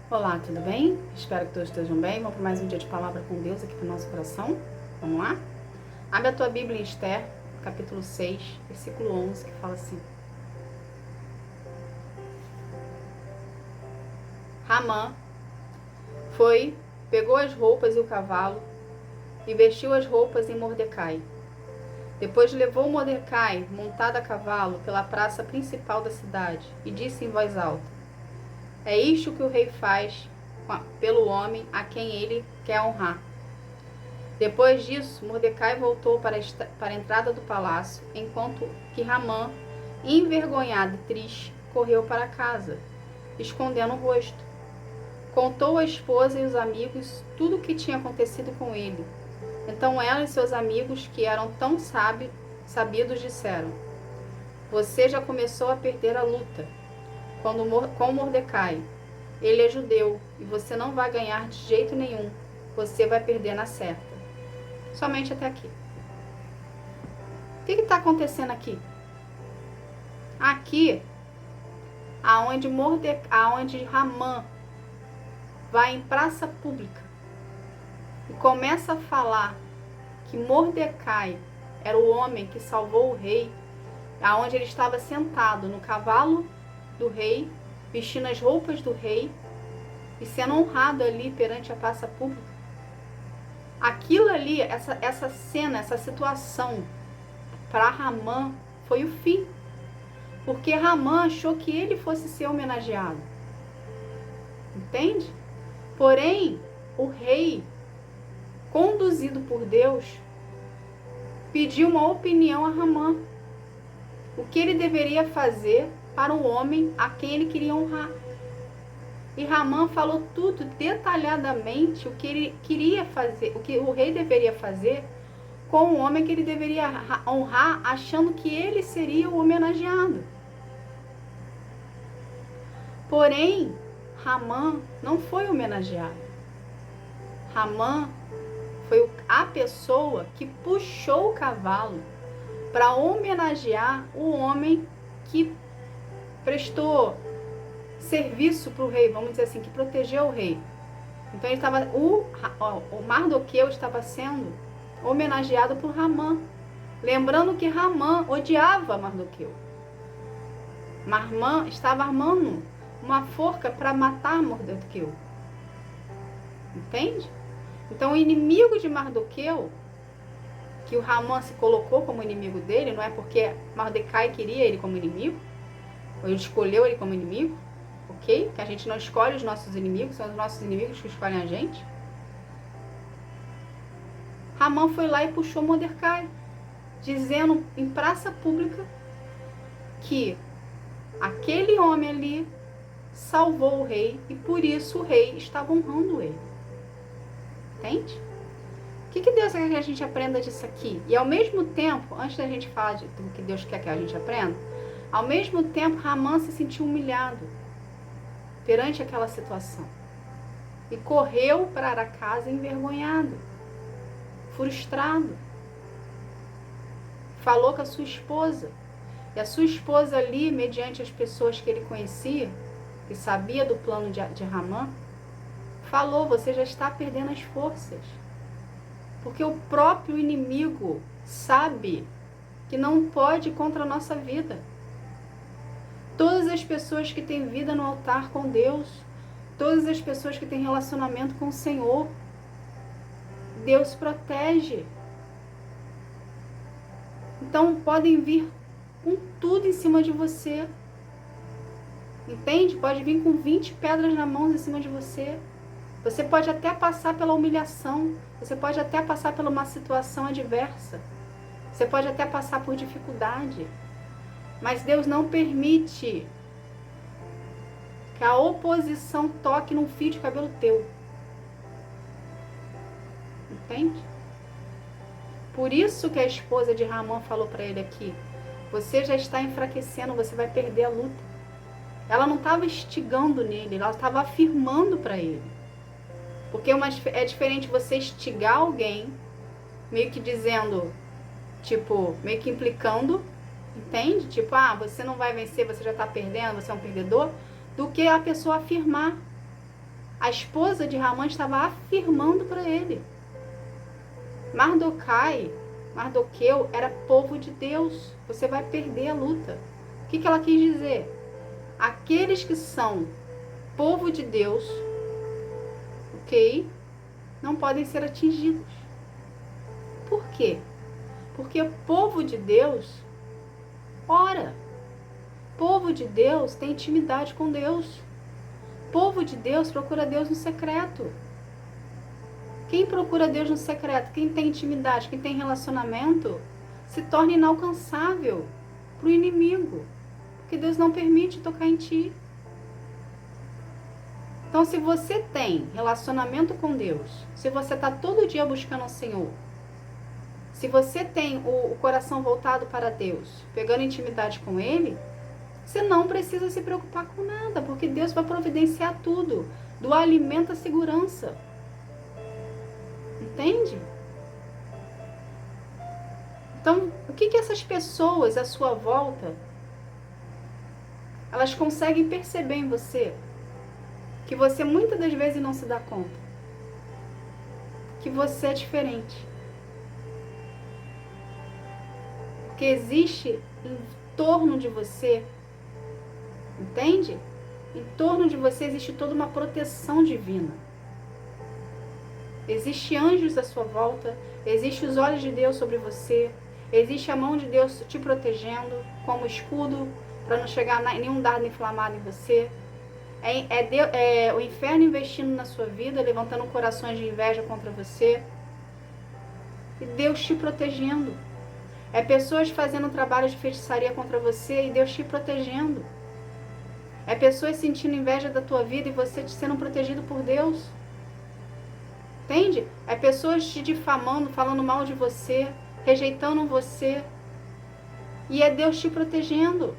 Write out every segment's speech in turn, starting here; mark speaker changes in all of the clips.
Speaker 1: Olá, tudo bem? Espero que todos estejam bem. Vamos para mais um dia de palavra com Deus aqui para o nosso coração. Vamos lá? Abre a tua Bíblia em Esther, capítulo 6, versículo 11, que fala assim: Ramã foi, pegou as roupas e o cavalo e vestiu as roupas em Mordecai. Depois levou Mordecai, montado a cavalo, pela praça principal da cidade e disse em voz alta: É isto que o rei faz pelo homem a quem ele quer honrar. Depois disso, Mordecai voltou para a entrada do palácio, enquanto que Ramã, envergonhado e triste, correu para casa, escondendo o rosto. Contou à esposa e os amigos tudo o que tinha acontecido com ele. Então ela e seus amigos, que eram tão sabidos, disseram: Você já começou a perder a luta com Mordecai. Ele é judeu e você não vai ganhar de jeito nenhum. Você vai perder na certa. Somente até aqui. O que está acontecendo aqui? Aqui, aonde Ramã vai em praça pública e começa a falar que Mordecai era o homem que salvou o rei, aonde ele estava sentado no cavalo do rei, vestindo as roupas do rei e sendo honrado ali perante a praça pública. Aquilo ali, essa cena, essa situação, para Ramã foi o fim. Porque Ramã achou que ele fosse ser homenageado. Entende? Porém, o rei, conduzido por Deus, pediu uma opinião a Ramã. O que ele deveria fazer para o homem a quem ele queria honrar. E Ramã falou tudo detalhadamente o que ele queria fazer, o que o rei deveria fazer com o homem que ele deveria honrar, achando que ele seria o homenageado. Porém, Ramã não foi homenageado. Ramã foi a pessoa que puxou o cavalo para homenagear o homem que prestou serviço para o rei, vamos dizer assim, que protegeu o rei. Então ele estava, o Mardoqueu estava sendo homenageado por Ramã, lembrando que Ramã odiava Mardoqueu. Ramã estava armando uma forca para matar Mardoqueu. Entende? Então o inimigo de Mardoqueu, que o Ramã se colocou como inimigo dele, não é porque Mordecai queria ele como inimigo, ou ele escolheu ele como inimigo, ok? Que a gente não escolhe os nossos inimigos, são os nossos inimigos que escolhem a gente. Ramã foi lá e puxou Mordecai, dizendo em praça pública que aquele homem ali salvou o rei e por isso o rei estava honrando ele. Entende? O que Deus quer que a gente aprenda disso aqui? E ao mesmo tempo, antes da gente falar do que Deus quer que a gente aprenda, ao mesmo tempo Ramã se sentiu humilhado perante aquela situação e correu para a casa envergonhado, frustrado. Falou com a sua esposa. E a sua esposa ali, mediante as pessoas que ele conhecia, que sabia do plano de Ramã, falou: você já está perdendo as forças. Porque o próprio inimigo sabe que não pode contra a nossa vida. Todas as pessoas que têm vida no altar com Deus, todas as pessoas que têm relacionamento com o Senhor, Deus protege. Então podem vir com tudo em cima de você. Entende? Pode vir com 20 pedras na mão em cima de você. Você pode até passar pela humilhação. Você pode até passar por uma situação adversa. Você pode até passar por dificuldade. Mas Deus não permite que a oposição toque num fio de cabelo teu. Entende? Por isso que a esposa de Ramã falou para ele aqui: você já está enfraquecendo, você vai perder a luta. Ela não estava instigando nele, ela estava afirmando para ele. Porque é diferente você instigar alguém, meio que dizendo, tipo, meio que implicando, entende? Tipo, você não vai vencer, você já está perdendo, você é um perdedor, do que a pessoa afirmar. A esposa de Ramã estava afirmando para ele. Mardoqueu era povo de Deus. Você vai perder a luta. O que ela quis dizer? Aqueles que são povo de Deus, ok, não podem ser atingidos. Por quê? Porque o povo de Deus ora. Povo de Deus tem intimidade com Deus. Povo de Deus procura Deus no secreto. Quem procura Deus no secreto, quem tem intimidade, quem tem relacionamento, se torna inalcançável para o inimigo. Porque Deus não permite tocar em ti. Então, se você tem relacionamento com Deus, se você está todo dia buscando o Senhor, se você tem o coração voltado para Deus, pegando intimidade com Ele, você não precisa se preocupar com nada, porque Deus vai providenciar tudo, do alimento à segurança. Entende? Então, o que essas pessoas à sua volta, elas conseguem perceber em você? Que você muitas das vezes não se dá conta. Que você é diferente. Porque existe em torno de você, entende? Em torno de você existe toda uma proteção divina. Existe anjos à sua volta, existe os olhos de Deus sobre você, existe a mão de Deus te protegendo como escudo para não chegar nenhum dardo inflamado em você. É o inferno investindo na sua vida, levantando corações de inveja contra você. E Deus te protegendo. É pessoas fazendo trabalho de feitiçaria contra você e Deus te protegendo. É pessoas sentindo inveja da tua vida e você sendo protegido por Deus. Entende? É pessoas te difamando, falando mal de você, rejeitando você. E é Deus te protegendo.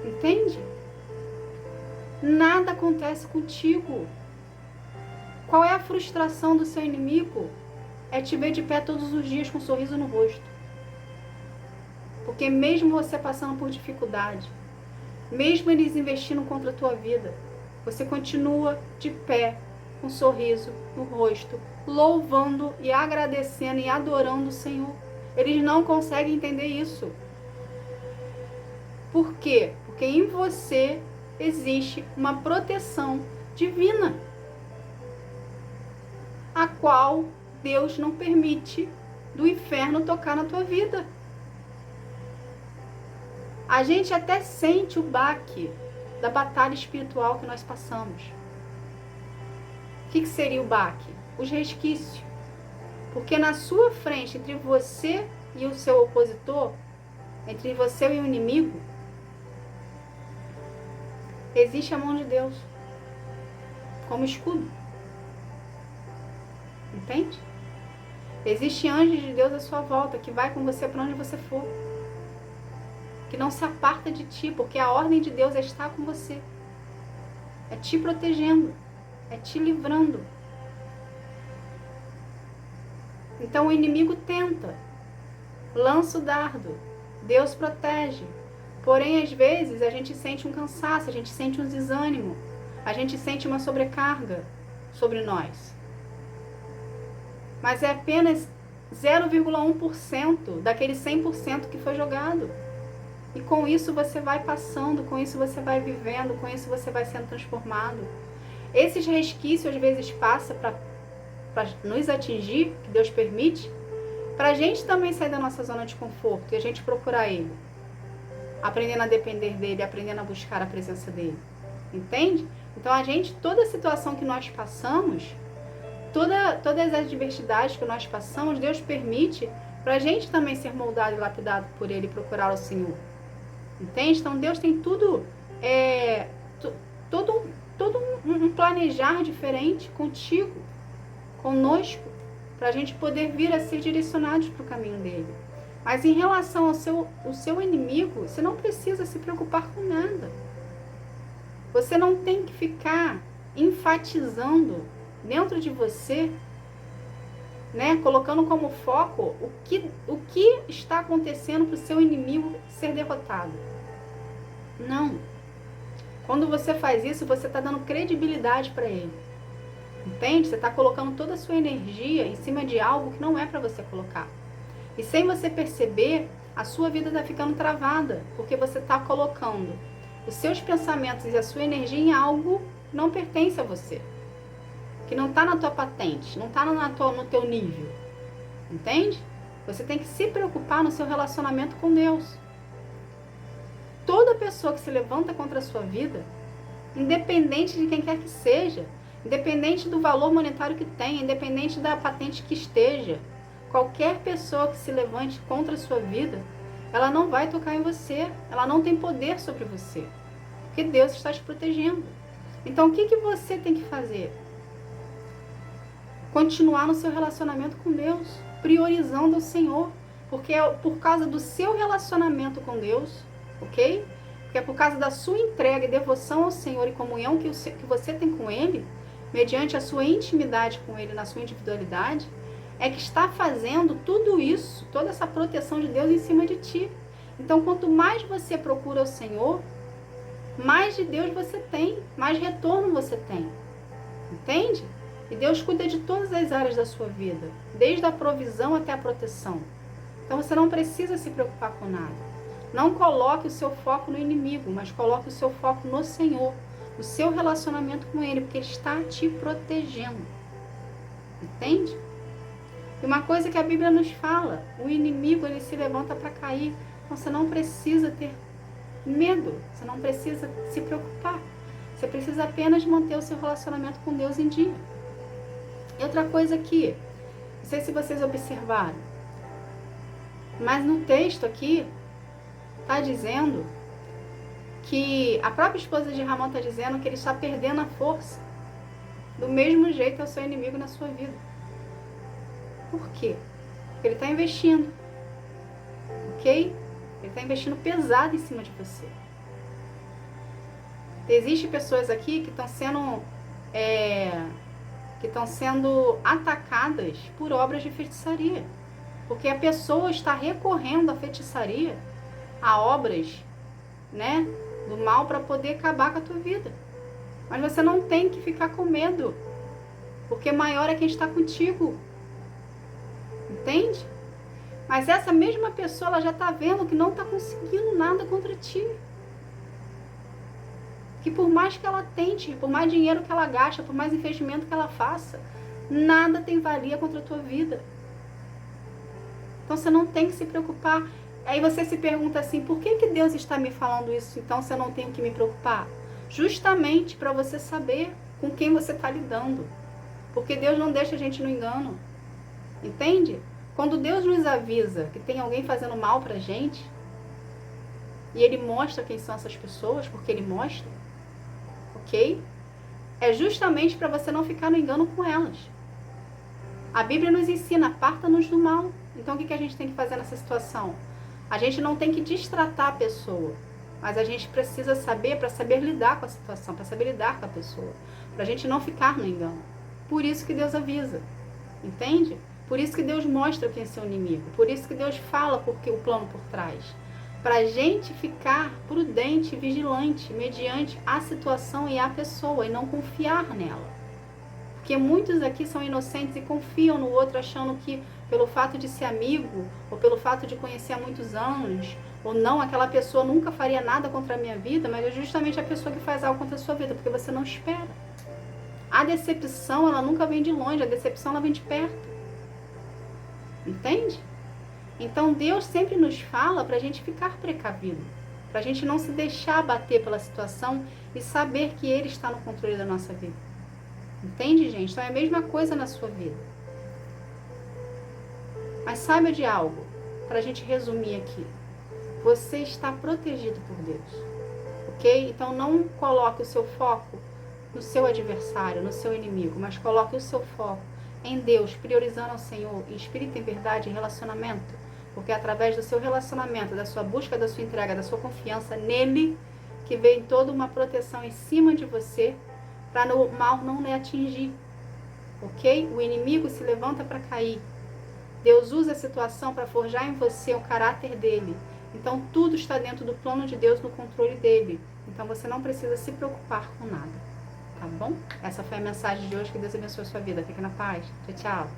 Speaker 1: Entende? Nada acontece contigo. Qual é a frustração do seu inimigo? É te ver de pé todos os dias com um sorriso no rosto. Porque mesmo você passando por dificuldade, mesmo eles investindo contra a tua vida, você continua de pé, com um sorriso no rosto, louvando e agradecendo e adorando o Senhor. Eles não conseguem entender isso. Por quê? Porque em você existe uma proteção divina, a qual Deus não permite do inferno tocar na tua vida. A gente até sente o baque da batalha espiritual que nós passamos. O que seria o baque? Os resquícios. Porque na sua frente, entre você e o seu opositor, entre você e o inimigo, existe a mão de Deus como escudo. Entende? Existe anjos de Deus à sua volta, que vai com você para onde você for. Que não se aparta de ti, porque a ordem de Deus é estar com você. É te protegendo, é te livrando. Então o inimigo tenta, lança o dardo, Deus protege. Porém, às vezes, a gente sente um cansaço, a gente sente um desânimo, a gente sente uma sobrecarga sobre nós. Mas é apenas 0,1% daquele 100% que foi jogado. E com isso você vai passando, com isso você vai vivendo, com isso você vai sendo transformado. Esses resquícios às vezes passam para nos atingir, que Deus permite, para a gente também sair da nossa zona de conforto e a gente procurar Ele. Aprendendo a depender dEle, aprendendo a buscar a presença dEle. Entende? Então toda a situação que nós passamos, todas as adversidades que nós passamos, Deus permite para a gente também ser moldado e lapidado por Ele e procurar o Senhor. Entende? Então Deus tem tudo, todo um planejar diferente contigo, conosco, para a gente poder vir a ser direcionados para o caminho dele. Mas em relação ao seu inimigo, você não precisa se preocupar com nada. Você não tem que ficar enfatizando dentro de você, né, colocando como foco o que está acontecendo para o seu inimigo ser derrotado. Não. Quando você faz isso, você está dando credibilidade para ele. Entende? Você está colocando toda a sua energia em cima de algo que não é para você colocar. E sem você perceber, a sua vida está ficando travada, porque você está colocando os seus pensamentos e a sua energia em algo que não pertence a você. Que não está na tua patente, não está no teu nível. Entende? Você tem que se preocupar no seu relacionamento com Deus. Toda pessoa que se levanta contra a sua vida, independente de quem quer que seja, independente do valor monetário que tenha, independente da patente que esteja, qualquer pessoa que se levante contra a sua vida, ela não vai tocar em você, ela não tem poder sobre você, porque Deus está te protegendo. Então, o que você tem que fazer? Continuar no seu relacionamento com Deus, priorizando o Senhor, porque é por causa do seu relacionamento com Deus, ok? Porque é por causa da sua entrega e devoção ao Senhor e comunhão que você tem com Ele, mediante a sua intimidade com Ele, na sua individualidade, é que está fazendo tudo isso, toda essa proteção de Deus em cima de ti. Então, quanto mais você procura o Senhor, mais de Deus você tem, mais retorno você tem. Entende? E Deus cuida de todas as áreas da sua vida, desde a provisão até a proteção. Então, você não precisa se preocupar com nada. Não coloque o seu foco no inimigo, mas coloque o seu foco no Senhor, no seu relacionamento com Ele, porque Ele está te protegendo. Entende? E uma coisa que a Bíblia nos fala, o inimigo ele se levanta para cair. Então você não precisa ter medo, você não precisa se preocupar. Você precisa apenas manter o seu relacionamento com Deus em dia. E outra coisa aqui, não sei se vocês observaram, mas no texto aqui está dizendo que a própria esposa de Ramã está dizendo que ele está perdendo a força. Do mesmo jeito é o seu inimigo na sua vida. Por quê? Porque ele está investindo. Ok? Ele está investindo pesado em cima de você. Existem pessoas aqui que estão sendo atacadas por obras de feitiçaria. Porque a pessoa está recorrendo à feitiçaria, a obras, né, do mal para poder acabar com a tua vida. Mas você não tem que ficar com medo, porque maior é quem está contigo. Entende? Mas essa mesma pessoa, ela já está vendo que não está conseguindo nada contra ti. Que por mais que ela tente, por mais dinheiro que ela gasta, por mais investimento que ela faça, nada tem valia contra a tua vida. Então você não tem que se preocupar. Aí você se pergunta assim, por que Deus está me falando isso? Então se eu não tenho que me preocupar? Justamente para você saber com quem você está lidando. Porque Deus não deixa a gente no engano. Entende? Quando Deus nos avisa que tem alguém fazendo mal pra gente, e Ele mostra quem são essas pessoas, porque Ele mostra, ok? É justamente para você não ficar no engano com elas. A Bíblia nos ensina, aparta-nos do mal. Então o que a gente tem que fazer nessa situação? A gente não tem que destratar a pessoa, mas a gente precisa saber, para saber lidar com a situação, para saber lidar com a pessoa, para a gente não ficar no engano. Por isso que Deus avisa, entende? Por isso que Deus mostra quem é seu inimigo. Por isso que Deus fala porque o plano por trás. Para a gente ficar prudente e vigilante mediante a situação e a pessoa e não confiar nela. Porque muitos aqui são inocentes e confiam no outro achando que pelo fato de ser amigo ou pelo fato de conhecer há muitos anos ou não, aquela pessoa nunca faria nada contra a minha vida, mas é justamente a pessoa que faz algo contra a sua vida, porque você não espera. A decepção, ela nunca vem de longe, a decepção ela vem de perto. Entende? Então Deus sempre nos fala para a gente ficar precavido, para a gente não se deixar abater pela situação e saber que Ele está no controle da nossa vida. Entende, gente? Então é a mesma coisa na sua vida. Mas saiba de algo, para a gente resumir aqui. Você está protegido por Deus, ok? Então não coloque o seu foco no seu adversário, no seu inimigo, mas coloque o seu foco em Deus, priorizando ao Senhor, em espírito, em verdade, em relacionamento. Porque é através do seu relacionamento, da sua busca, da sua entrega, da sua confiança nele, que vem toda uma proteção em cima de você, para o mal não lhe atingir. Ok? O inimigo se levanta para cair. Deus usa a situação para forjar em você o caráter dele Então tudo está dentro do plano de Deus, no controle dele. Então você não precisa se preocupar com nada, tá bom? Essa foi a mensagem de hoje, que Deus abençoe a sua vida. Fique na paz. Tchau, tchau.